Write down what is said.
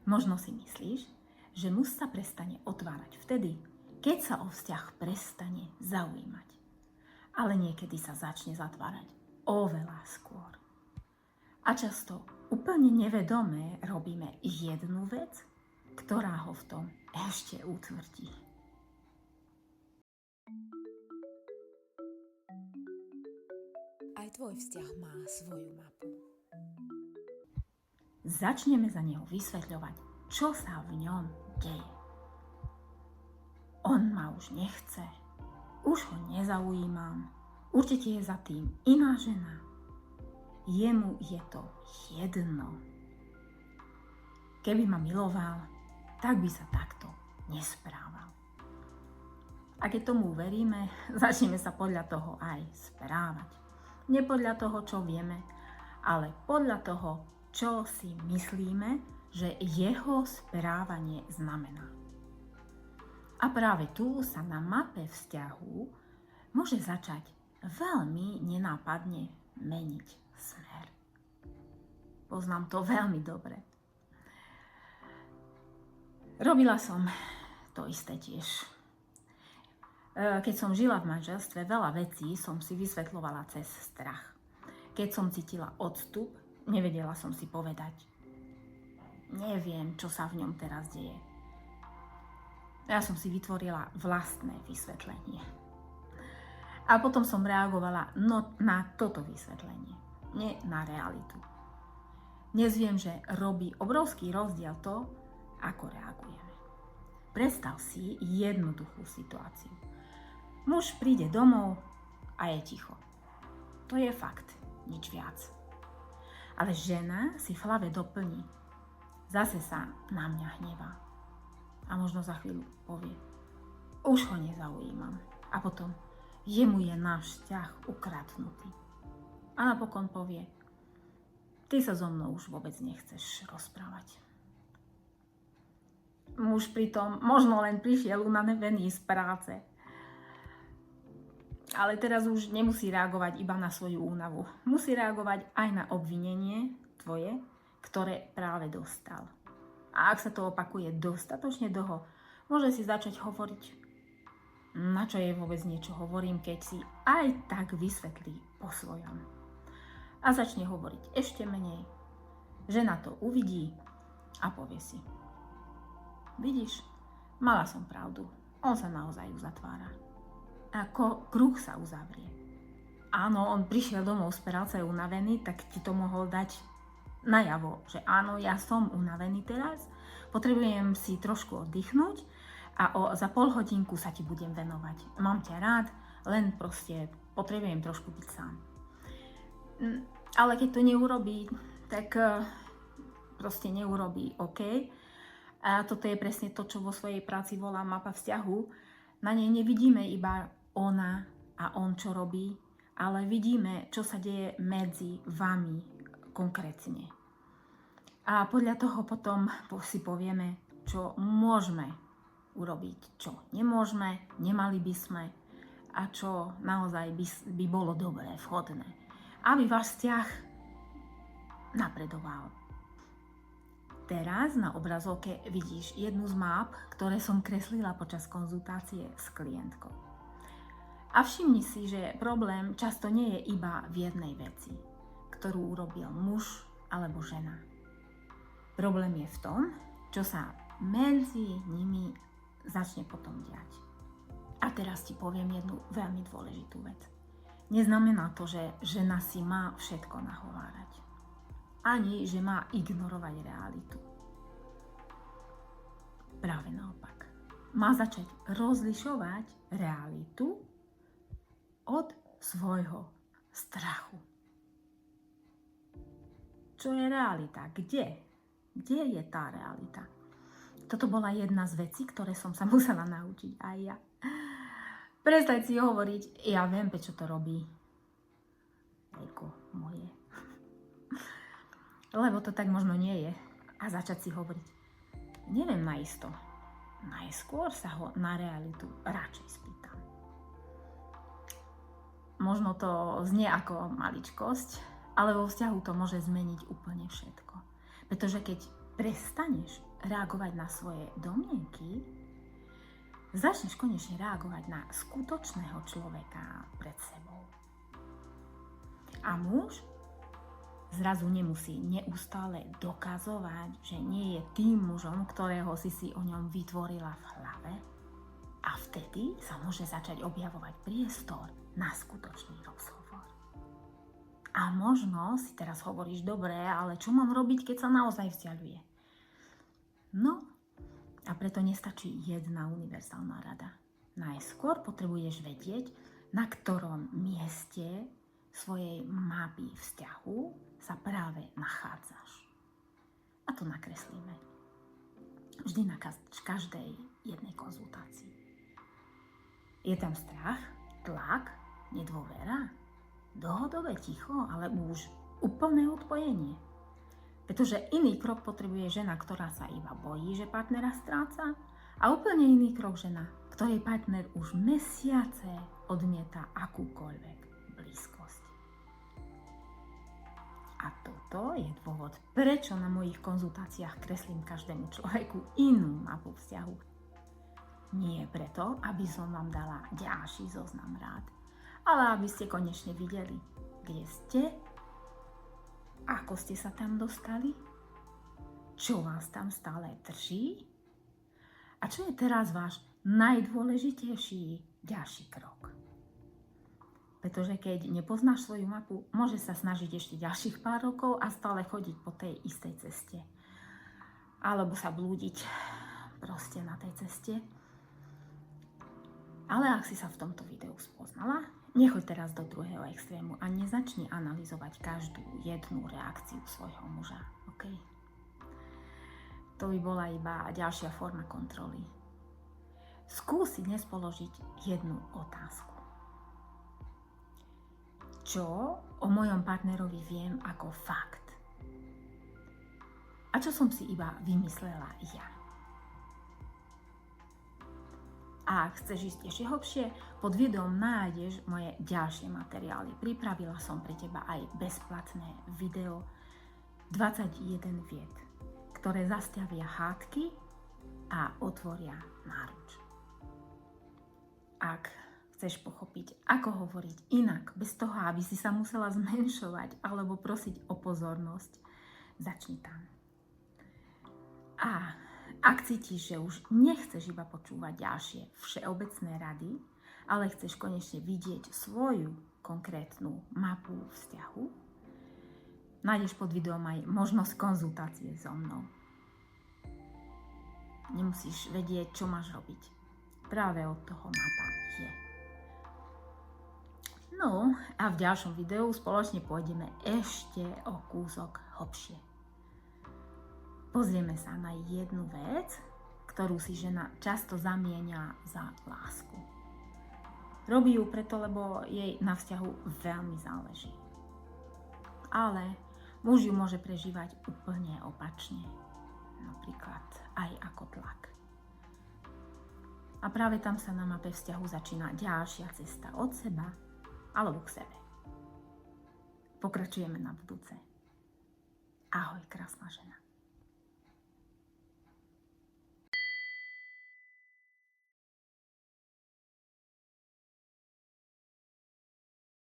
Možno si myslíš, že muž sa prestane otvárať vtedy, keď sa o vzťah prestane zaujímať. Ale niekedy sa začne zatvárať oveľa skôr. A často úplne nevedome robíme jednu vec, ktorá ho v tom ešte utvrdí. Aj tvoj vzťah má svoju mapu. Začneme za neho vysvetľovať, čo sa v ňom deje. On ma už nechce, už ho nezaujímam, určite je za tým iná žena. Jemu je to jedno. Keby ma miloval, tak by sa takto nesprával. A keď tomu veríme, začneme sa podľa toho aj správať. Nie podľa toho, čo vieme, ale podľa toho, čo si myslíme, že jeho správanie znamená. A práve tu sa na mape vzťahu môže začať veľmi nenápadne meniť smer. Poznám to veľmi dobre. Robila som to isté tiež. Keď som žila v manželstve, veľa vecí som si vysvetľovala cez strach. Keď som cítila odstup, nevedela som si povedať. Neviem, čo sa v ňom teraz deje. Ja som si vytvorila vlastné vysvetlenie. A potom som reagovala na toto vysvetlenie, nie na realitu. Dnes viem, že robí obrovský rozdiel to, ako reagujeme. Predstav si jednoduchú situáciu. Muž príde domov a je ticho. To je fakt, nič viac. Ale žena si v hlave doplní. Zase sa na mňa hnevá. A možno za chvíľu povie. Už ho nezaujímam. A potom jemu je náš vzťah ukradnutý. A napokon povie. Ty sa so mnou už vôbec nechceš rozprávať. Muž pritom možno len prišiel unavený z práce. Ale teraz už nemusí reagovať iba na svoju únavu. Musí reagovať aj na obvinenie tvoje, ktoré práve dostal. A ak sa to opakuje dostatočne dlho, môže si začať hovoriť, na čo je vôbec niečo hovorím, keď si aj tak vysvetlí po svojom. A začne hovoriť ešte menej. Žena to uvidí a povie si. Vidíš, mala som pravdu. On sa naozaj uzatvára. Ako kruh sa uzavrie. Áno, on prišiel domov z práce unavený, tak ti to mohol dať najavo, že áno, ja som unavený teraz, potrebujem si trošku oddychnúť a za pol hodinku sa ti budem venovať. Mám ťa rád, len proste potrebujem trošku byť sám. Ale keď to neurobí, tak proste neurobí OK. A toto je presne to, čo vo svojej práci volá mapa vzťahu. Na nej nevidíme iba ona a on, čo robí, ale vidíme, čo sa deje medzi vami konkrétne. A podľa toho potom si povieme, čo môžeme urobiť, čo nemôžeme, nemali by sme a čo naozaj by bolo dobré, vhodné, aby váš vzťah napredoval. Teraz na obrazovke vidíš jednu z map, ktoré som kreslila počas konzultácie s klientkou. A všimni si, že problém často nie je iba v jednej veci, ktorú urobil muž alebo žena. Problém je v tom, čo sa medzi nimi začne potom diať. A teraz ti poviem jednu veľmi dôležitú vec. Neznamená to, že žena si má všetko nahovárať. Ani, že má ignorovať realitu. Práve naopak. Má začať rozlišovať realitu od svojho strachu. Čo je realita? Kde? Kde je tá realita? Toto bola jedna z vecí, ktoré som sa musela naučiť aj ja. Prestať si hovoriť, ja viem, prečo to robí. Eko moje. Lebo to tak možno nie je. A začať si hovoriť, neviem naisto. Najskôr sa ho na realitu radšej spýtam. Možno to znie ako maličkosť, ale vo vzťahu to môže zmeniť úplne všetko. Pretože keď prestaneš reagovať na svoje domnienky, začneš konečne reagovať na skutočného človeka pred sebou. A muž zrazu nemusí neustále dokazovať, že nie je tým mužom, ktorého si o ňom vytvorila v hlave. A vtedy sa môže začať objavovať priestor na skutočný rozhovor. A možno si teraz hovoríš, dobre, ale čo mám robiť, keď sa naozaj vzdialuje? No, a preto nestačí jedna univerzálna rada. Najskôr potrebuješ vedieť, na ktorom mieste svojej mapy vzťahu sa práve nachádzaš. A to nakreslíme. Vždy na každej jednej konzultácii. Je tam strach, tlak, nedôvera, dlhodobé ticho alebo už úplné odpojenie. Pretože iný krok potrebuje žena, ktorá sa iba bojí, že partnera stráca, a úplne iný krok žena, ktorej partner už mesiace odmieta akúkoľvek blízkosť. A toto je dôvod, prečo na mojich konzultáciách kreslím každému človeku inú mapu vzťahu. Nie preto, aby som vám dala ďalší zoznam rád, ale aby ste konečne videli, kde ste, ako ste sa tam dostali, čo vás tam stále drží a čo je teraz váš najdôležitejší ďalší krok. Pretože keď nepoznáš svoju mapu, môže sa snažiť ešte ďalších pár rokov a stále chodiť po tej istej ceste. Alebo sa blúdiť proste na tej ceste. Ale ak si sa v tomto videu spoznala, nechoď teraz do druhého extrému a nezačni analyzovať každú jednu reakciu svojho muža. OK? To by bola iba ďalšia forma kontroly. Skúsi dnes položiť jednu otázku. Čo o mojom partnerovi viem ako fakt? A čo som si iba vymyslela ja? A ak chceš ísť ešte hlbšie, pod videom nájdeš moje ďalšie materiály. Pripravila som pre teba aj bezplatné video 21 vied, ktoré zastavia hádky a otvoria náruč. Ak chceš pochopiť, ako hovoriť inak, bez toho, aby si sa musela zmenšovať alebo prosiť o pozornosť, začni tam. A ak cítiš, že už nechceš iba počúvať ďalšie všeobecné rady, ale chceš konečne vidieť svoju konkrétnu mapu vzťahu, nájdeš pod videom aj možnosť konzultácie so mnou. Nemusíš vedieť, čo máš robiť. Práve od toho mapa je. No a v ďalšom videu spoločne pôjdeme ešte o kúsok hlbšie. Pozrieme sa na jednu vec, ktorú si žena často zamieňa za lásku. Robí ju preto, lebo jej na vzťahu veľmi záleží. Ale muž ju môže prežívať úplne opačne. Napríklad aj ako tlak. A práve tam sa na mape vzťahu začína ďalšia cesta od seba alebo k sebe. Pokračujeme na budúce. Ahoj, krásna žena.